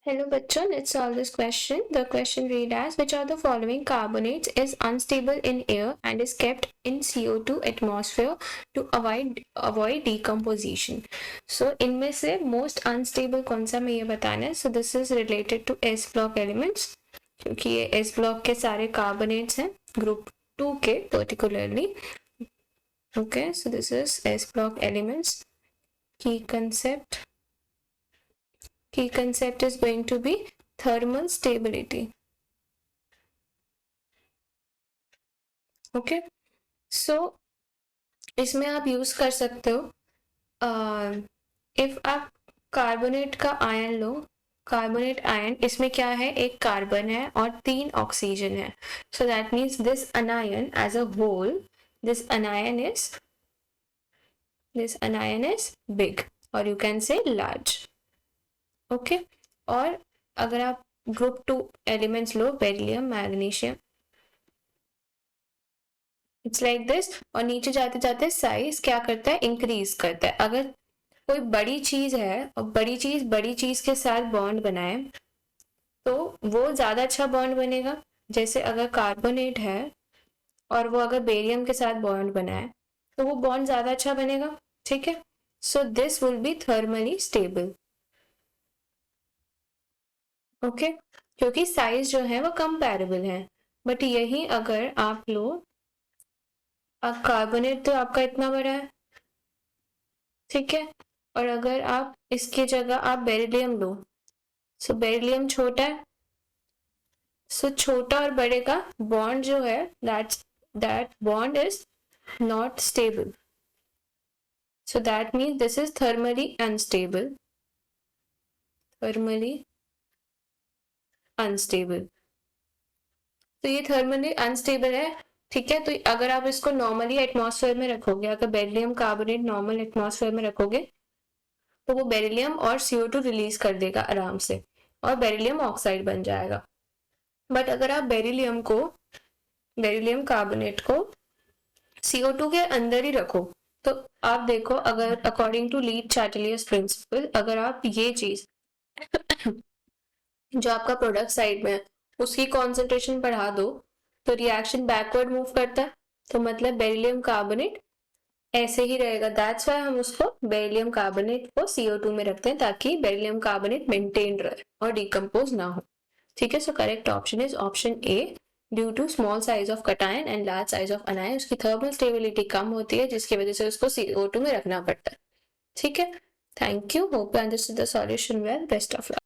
Hello bachchan, let's solve this question. The question read as which of the following carbonates is unstable in air and is kept in CO2 atmosphere to avoid decomposition. So इनमें से most unstable कौन सा मैं ये बताना है. So this is related to S block elements क्योंकि ये S block के सारे carbonates हैं group 2 के particularly. Okay, so this is S block elements. Key concept is going to be thermal stability. Okay, so इसमें आप यूज कर सकते हो इफ आप कार्बोनेट का आयन लो. कार्बोनेट आयन इसमें क्या है, एक कार्बन है और 3 ऑक्सीजन है. So that means this anion as a whole, this anion is big और you can say large. Okay, और अगर आप ग्रुप 2 एलिमेंट्स लो, beryllium, magnesium, it's like this. और नीचे जाते जाते साइज क्या करता है, इंक्रीज करता है. अगर कोई बड़ी चीज है और बड़ी चीज के साथ बॉन्ड बनाए तो वो ज्यादा अच्छा बॉन्ड बनेगा. जैसे अगर कार्बोनेट है और वो अगर बेरियम के साथ बॉन्ड बनाए तो वो बॉन्ड ज्यादा अच्छा बनेगा. ठीक है, so this will be thermally stable. Okay, क्योंकि साइज जो है वो कंपैरेबल है. बट यही अगर आप लो, अब कार्बोनेट तो आपका इतना बड़ा है, ठीक है, और अगर आप इसकी जगह आप बेरिलियम लो, सो बेरिलियम छोटा है, सो छोटा और बड़े का बॉन्ड जो है that bond is not stable. So that means this is thermally unstable. तो ये थर्मली अनस्टेबल है. ठीक है, तो अगर आप इसको नॉर्मली एटमॉस्फेयर में रखोगे, अगर बेरिलियम कार्बोनेट नॉर्मल एटमॉस्फेयर में रखोगे तो वो बेरिलियम और CO2 रिलीज कर देगा आराम से और बेरिलियम ऑक्साइड बन जाएगा. बट अगर आप बेरिलियम कार्बोनेट को CO2 के अंदर ही रखो तो आप देखो, अगर according to Le Chatelier's principle, अगर आप ये चीज जो आपका प्रोडक्ट साइड में है उसकी कॉन्सेंट्रेशन बढ़ा दो तो रिएक्शन बैकवर्ड मूव करता है. तो मतलब बेरिलियम कार्बोनेट ऐसे ही रहेगा. दैट्स वाई हम उसको बेरिलियम कार्बोनेट को CO2 में रखते हैं ताकि बेरिलियम कार्बोनेट मेंटेन रहे और डिकम्पोज ना हो. ठीक है, so correct option is option A. Due to small size of cation and large size of anion उसकी थर्मल स्टेबिलिटी कम होती है जिसकी वजह से उसको CO2 में रखना पड़ता है. ठीक है, thank you. Hope you understood the solution well. Best of luck.